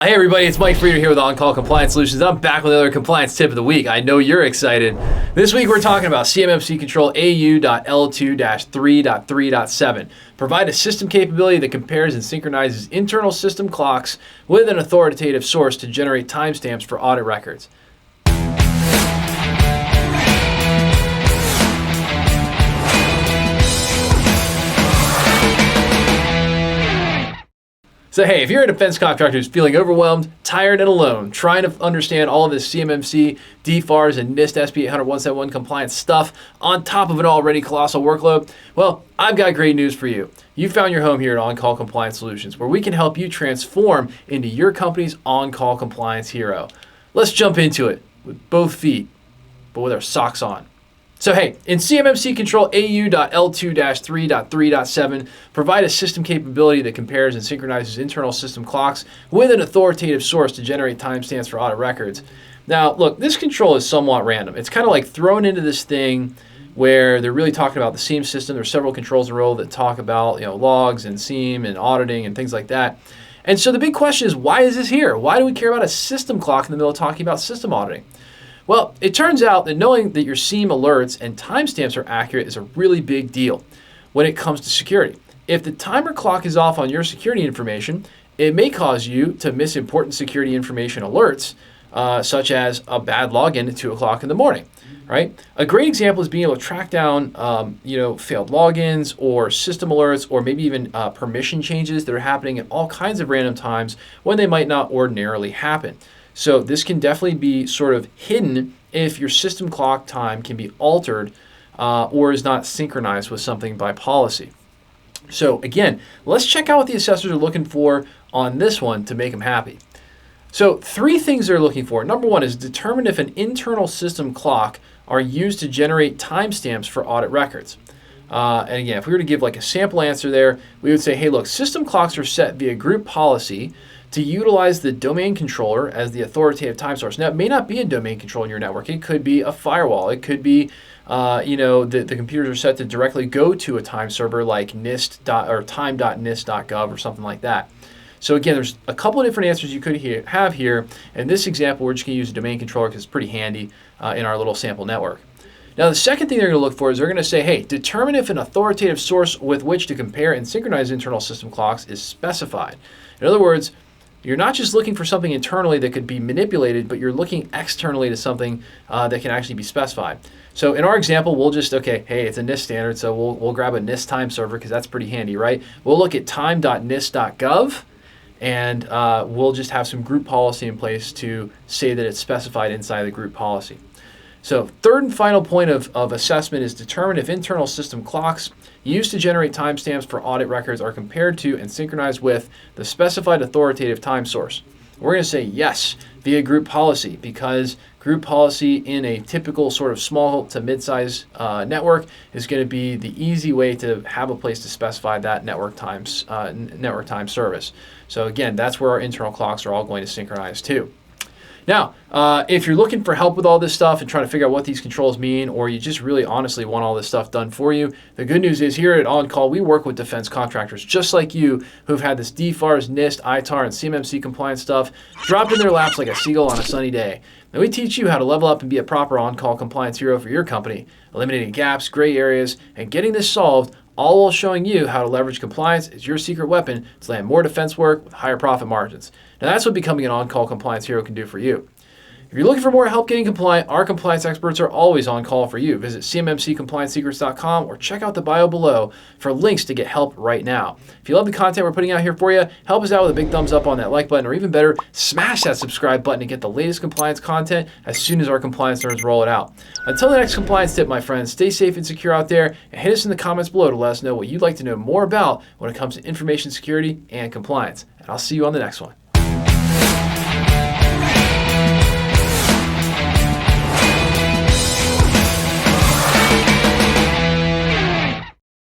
Hey everybody, it's Mike Frieder here with On-Call Compliance Solutions. I'm back with another compliance tip of the week. I know you're excited. This week we're talking about CMMC control AU.L2-3.3.7. Provide a system capability that compares and synchronizes internal system clocks with an authoritative source to generate timestamps for audit records. So hey, if you're a defense contractor who's feeling overwhelmed, tired, and alone, trying to understand all of this CMMC, DFARS, and NIST SP 800-171 compliance stuff on top of an already colossal workload, well, I've got great news for you. You found your home here at On-Call Compliance Solutions, where we can help you transform into your company's on-call compliance hero. Let's jump into it with both feet, but with our socks on. So hey, in CMMC control AU.L2-3.3.7, provide a system capability that compares and synchronizes internal system clocks with an authoritative source to generate timestamps for audit records. Now, look, this control is somewhat random. It's kind of like thrown into this thing where they're really talking about the SEIM system. There's several controls in a row that talk about logs and SEIM and auditing and things like that. And so the big question is, why is this here? Why do we care about a system clock in the middle of talking about system auditing? Well, it turns out that knowing that your SEIM alerts and timestamps are accurate is a really big deal when it comes to security. If the timer clock is off on your security information, it may cause you to miss important security information alerts, such as a bad login at 2 o'clock in the morning, right? A great example is being able to track down, failed logins or system alerts, or maybe even permission changes that are happening at all kinds of random times when they might not ordinarily happen. So this can definitely be sort of hidden if your system clock time can be altered or is not synchronized with something by policy. So again, let's check out what the assessors are looking for on this one to make them happy. So 3 things they're looking for. Number 1 is determine if an internal system clock are used to generate timestamps for audit records. And again, if we were to give like a sample answer there, we would say, hey, look, system clocks are set via group policy to utilize the domain controller as the authoritative time source. Now, it may not be a domain control in your network. It could be a firewall. It could be, the computers are set to directly go to a time server like NIST or time.nist.gov or something like that. So again, there's a couple of different answers you could have here. In this example, we're just going to use a domain controller because it's pretty handy in our little sample network. Now, the second thing they're going to look for is they're going to say, hey, determine if an authoritative source with which to compare and synchronize internal system clocks is specified. In other words, you're not just looking for something internally that could be manipulated, but you're looking externally to something that can actually be specified. So in our example, we'll just, hey, it's a NIST standard, so we'll grab a NIST time server because that's pretty handy, right? We'll look at time.nist.gov, and we'll just have some group policy in place to say that it's specified inside the group policy. So third and final point of assessment is determine if internal system clocks used to generate timestamps for audit records are compared to and synchronized with the specified authoritative time source. We're going to say yes via group policy, because group policy in a typical sort of small to mid-size network is going to be the easy way to have a place to specify that network time service. So again, that's where our internal clocks are all going to synchronize to. Now, if you're looking for help with all this stuff and trying to figure out what these controls mean, or you just really honestly want all this stuff done for you, the good news is here at On-Call, we work with defense contractors just like you who've had this DFARS, NIST, ITAR, and CMMC compliance stuff dropped in their laps like a seagull on a sunny day. And we teach you how to level up and be a proper on-call compliance hero for your company, eliminating gaps, gray areas, and getting this solved, all while showing you how to leverage compliance as your secret weapon to land more defense work with higher profit margins. Now that's what becoming an on-call compliance hero can do for you. If you're looking for more help getting compliant, our compliance experts are always on call for you. Visit cmmccompliancesecrets.com or check out the bio below for links to get help right now. If you love the content we're putting out here for you, help us out with a big thumbs up on that like button, or even better, smash that subscribe button to get the latest compliance content as soon as our compliance nerds roll it out. Until the next compliance tip, my friends, stay safe and secure out there, and hit us in the comments below to let us know what you'd like to know more about when it comes to information security and compliance. And I'll see you on the next one.